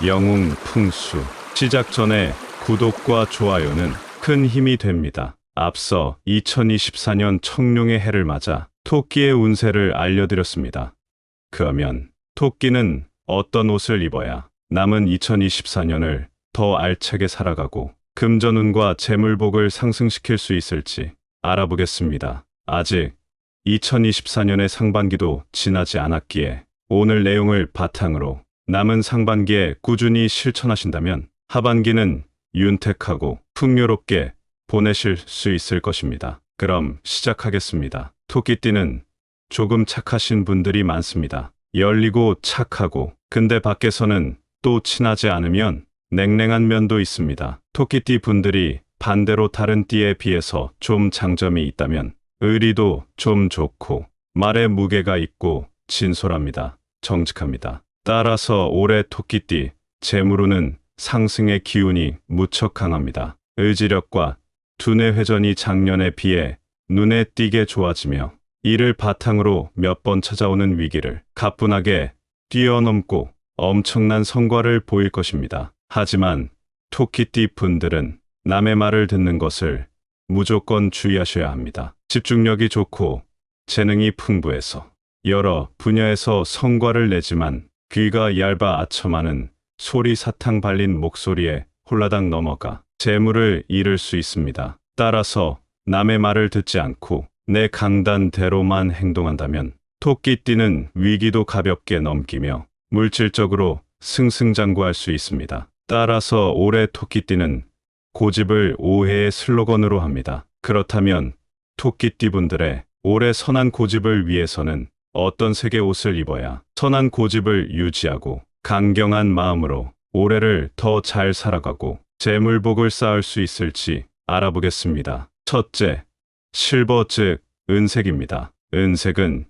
영웅 풍수. 시작 전에 구독과 좋아요는 큰 힘이 됩니다. 앞서 2024년 청룡의 해를 맞아 토끼의 운세를 알려드렸습니다. 그러면 토끼는 어떤 옷을 입어야 남은 2024년을 더 알차게 살아가고 금전운과 재물복을 상승시킬 수 있을지 알아보겠습니다. 아직 2024년의 상반기도 지나지 않았기에 오늘 내용을 바탕으로 남은 상반기에 꾸준히 실천하신다면 하반기는 윤택하고 풍요롭게 보내실 수 있을 것입니다. 그럼 시작하겠습니다. 토끼띠는 조금 착하신 분들이 많습니다. 열리고 착하고, 근데 밖에서는 또 친하지 않으면 냉랭한 면도 있습니다. 토끼띠 분들이 반대로 다른 띠에 비해서 좀 장점이 있다면 의리도 좀 좋고 말에 무게가 있고 진솔합니다. 정직합니다. 따라서 올해 토끼띠 재물운은 상승의 기운이 무척 강합니다. 의지력과 두뇌 회전이 작년에 비해 눈에 띄게 좋아지며 이를 바탕으로 몇 번 찾아오는 위기를 가뿐하게 뛰어넘고 엄청난 성과를 보일 것입니다. 하지만 토끼띠 분들은 남의 말을 듣는 것을 무조건 주의하셔야 합니다. 집중력이 좋고 재능이 풍부해서 여러 분야에서 성과를 내지만 귀가 얇아 아첨하는 소리 사탕 발린 목소리에 홀라당 넘어가 재물을 잃을 수 있습니다. 따라서 남의 말을 듣지 않고 내 강단대로만 행동한다면 토끼띠는 위기도 가볍게 넘기며 물질적으로 승승장구할 수 있습니다. 따라서 올해 토끼띠는 고집을 오해의 슬로건으로 합니다. 그렇다면 토끼띠 분들의 올해 선한 고집을 위해서는 어떤 색의 옷을 입어야 선한 고집을 유지하고 강경한 마음으로 올해를 더 잘 살아가고 재물복을 쌓을 수 있을지 알아보겠습니다. 첫째, 실버 즉 은색입니다. 은색은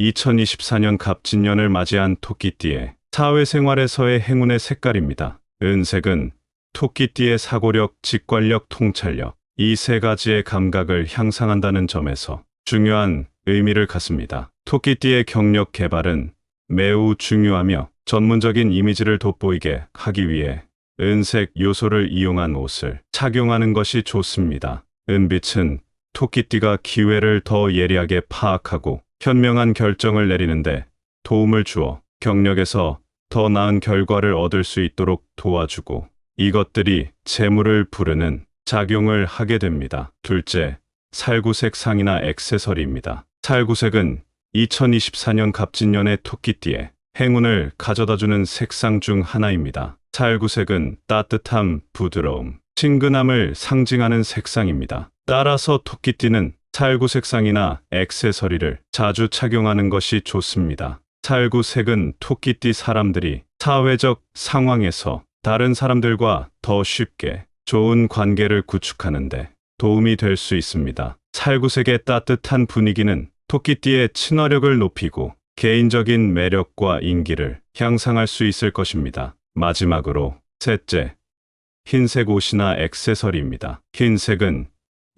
2024년 갑진년을 맞이한 토끼띠의 사회생활에서의 행운의 색깔입니다. 은색은 토끼띠의 사고력, 직관력, 통찰력 이 세 가지의 감각을 향상한다는 점에서 중요한 의미를 갖습니다. 토끼띠의 경력 개발은 매우 중요하며 전문적인 이미지를 돋보이게 하기 위해 은색 요소를 이용한 옷을 착용하는 것이 좋습니다. 은빛은 토끼띠가 기회를 더 예리하게 파악하고 현명한 결정을 내리는데 도움을 주어 경력에서 더 나은 결과를 얻을 수 있도록 도와주고 이것들이 재물을 부르는 작용을 하게 됩니다. 둘째, 살구색 상이나 액세서리입니다. 살구색은 2024년 갑진년의 토끼띠에 행운을 가져다주는 색상 중 하나입니다. 살구색은 따뜻함, 부드러움, 친근함을 상징하는 색상입니다. 따라서 토끼띠는 살구색상이나 액세서리를 자주 착용하는 것이 좋습니다. 살구색은 토끼띠 사람들이 사회적 상황에서 다른 사람들과 더 쉽게 좋은 관계를 구축하는데 도움이 될 수 있습니다. 살구색의 따뜻한 분위기는 토끼띠의 친화력을 높이고 개인적인 매력과 인기를 향상할 수 있을 것입니다. 마지막으로 셋째, 흰색 옷이나 액세서리입니다. 흰색은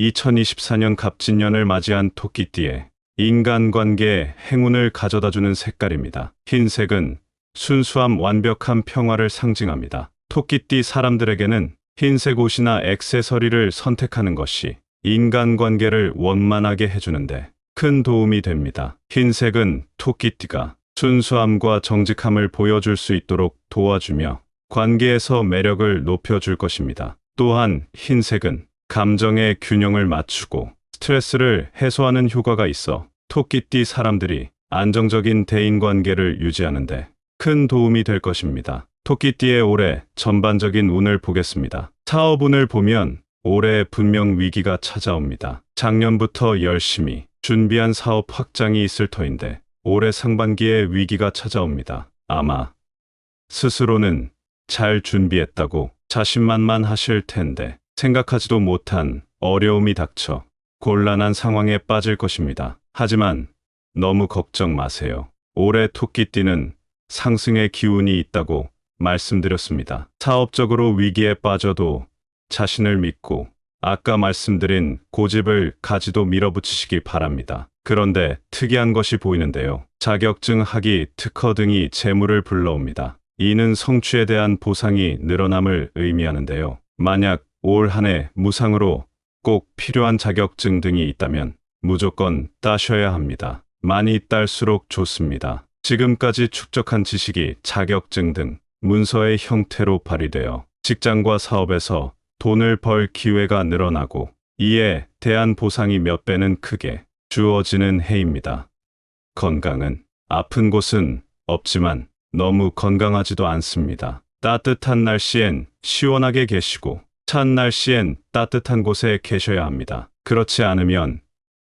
2024년 갑진년을 맞이한 토끼띠의 인간관계에 행운을 가져다주는 색깔입니다. 흰색은 순수함, 완벽한 평화를 상징합니다. 토끼띠 사람들에게는 흰색 옷이나 액세서리를 선택하는 것이 인간관계를 원만하게 해주는데 큰 도움이 됩니다. 흰색은 토끼띠가 순수함과 정직함을 보여줄 수 있도록 도와주며 관계에서 매력을 높여줄 것입니다. 또한 흰색은 감정의 균형을 맞추고 스트레스를 해소하는 효과가 있어 토끼띠 사람들이 안정적인 대인관계를 유지하는데 큰 도움이 될 것입니다. 토끼띠의 올해 전반적인 운을 보겠습니다. 사업운을 보면 올해 분명 위기가 찾아옵니다. 작년부터 열심히 준비한 사업 확장이 있을 터인데 올해 상반기에 위기가 찾아옵니다. 아마 스스로는 잘 준비했다고 자신만만하실 텐데 생각하지도 못한 어려움이 닥쳐 곤란한 상황에 빠질 것입니다. 하지만 너무 걱정 마세요. 올해 토끼띠는 상승의 기운이 있다고 말씀드렸습니다. 사업적으로 위기에 빠져도 자신을 믿고 아까 말씀드린 고집을 가지도 밀어붙이시기 바랍니다. 그런데 특이한 것이 보이는데요. 자격증, 학위, 특허 등이 재물을 불러옵니다. 이는 성취에 대한 보상이 늘어남을 의미하는데요. 만약 올 한 해 무상으로 꼭 필요한 자격증 등이 있다면 무조건 따셔야 합니다. 많이 딸수록 좋습니다. 지금까지 축적한 지식이 자격증 등 문서의 형태로 발휘되어 직장과 사업에서 돈을 벌 기회가 늘어나고 이에 대한 보상이 몇 배는 크게 주어지는 해입니다. 건강은 아픈 곳은 없지만 너무 건강하지도 않습니다. 따뜻한 날씨엔 시원하게 계시고 찬 날씨엔 따뜻한 곳에 계셔야 합니다. 그렇지 않으면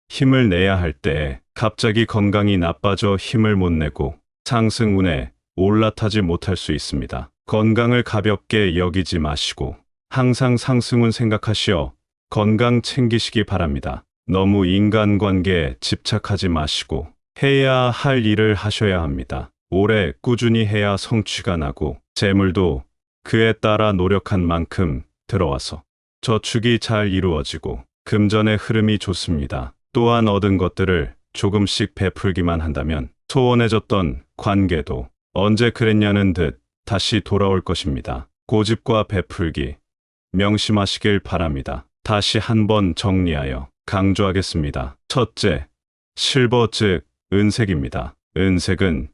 힘을 내야 할 때에 갑자기 건강이 나빠져 힘을 못 내고 상승운에 올라타지 못할 수 있습니다. 건강을 가볍게 여기지 마시고 항상 상승운 생각하시어 건강 챙기시기 바랍니다. 너무 인간관계에 집착하지 마시고 해야 할 일을 하셔야 합니다. 오래 꾸준히 해야 성취가 나고 재물도 그에 따라 노력한 만큼 들어와서 저축이 잘 이루어지고 금전의 흐름이 좋습니다. 또한 얻은 것들을 조금씩 베풀기만 한다면 소원해졌던 관계도 언제 그랬냐는 듯 다시 돌아올 것입니다. 고집과 베풀기 명심하시길 바랍니다. 다시 한번 정리하여 강조하겠습니다. 첫째, 실버 즉 은색입니다. 은색은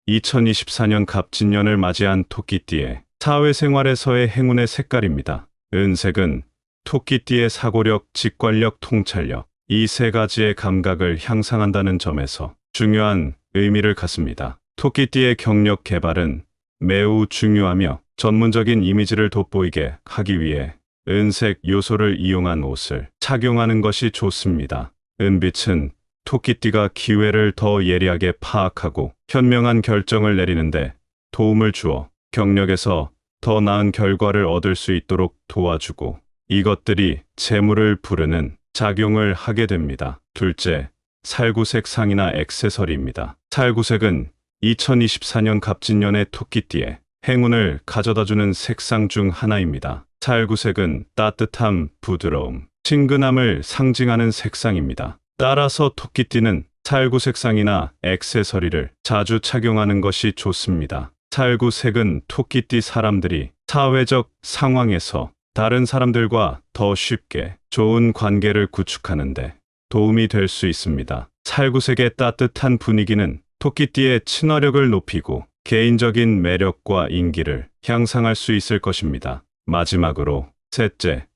2024년 갑진년을 맞이한 토끼띠의 사회생활에서의 행운의 색깔입니다. 은색은 토끼띠의 사고력, 직관력, 통찰력 이 세 가지의 감각을 향상한다는 점에서 중요한 의미를 갖습니다. 토끼띠의 경력 개발은 매우 중요하며 전문적인 이미지를 돋보이게 하기 위해 은색 요소를 이용한 옷을 착용하는 것이 좋습니다. 은빛은 토끼띠가 기회를 더 예리하게 파악하고 현명한 결정을 내리는데 도움을 주어 경력에서 더 나은 결과를 얻을 수 있도록 도와주고 이것들이 재물을 부르는 작용을 하게 됩니다. 둘째, 살구색 상이나 액세서리입니다. 살구색은 2024년 갑진년의 토끼띠에 행운을 가져다주는 색상 중 하나입니다. 살구색은 따뜻함, 부드러움, 친근함을 상징하는 색상입니다. 따라서 토끼띠는 살구색상이나 액세서리를 자주 착용하는 것이 좋습니다. 살구색은 토끼띠 사람들이 사회적 상황에서 다른 사람들과 더 쉽게 좋은 관계를 구축하는데 도움이 될 수 있습니다. 살구색의 따뜻한 분위기는 토끼띠의 친화력을 높이고 개인적인 매력과 인기를 향상할 수 있을 것입니다. 마지막으로 셋째,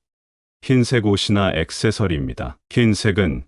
흰색 옷이나 액세서리입니다. 흰색은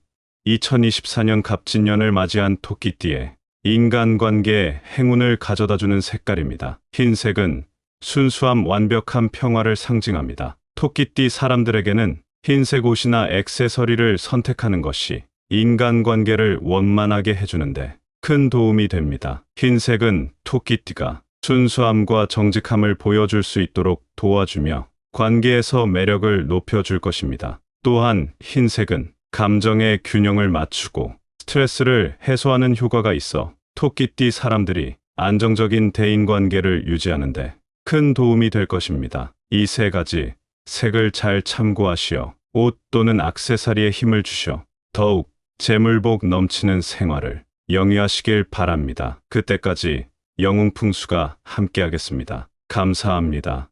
2024년 갑진년을 맞이한 토끼띠에 인간관계에 행운을 가져다주는 색깔입니다. 흰색은 순수함, 완벽한 평화를 상징합니다. 토끼띠 사람들에게는 흰색 옷이나 액세서리를 선택하는 것이 인간관계를 원만하게 해주는데 큰 도움이 됩니다. 흰색은 토끼띠가 순수함과 정직함을 보여줄 수 있도록 도와주며 관계에서 매력을 높여줄 것입니다. 또한 흰색은 감정의 균형을 맞추고 스트레스를 해소하는 효과가 있어 토끼띠 사람들이 안정적인 대인관계를 유지하는데 큰 도움이 될 것입니다. 이 세 가지 색을 잘 참고하시어 옷 또는 액세서리에 힘을 주셔 더욱 재물복 넘치는 생활을 영위하시길 바랍니다. 그때까지 영웅풍수가 함께하겠습니다. 감사합니다.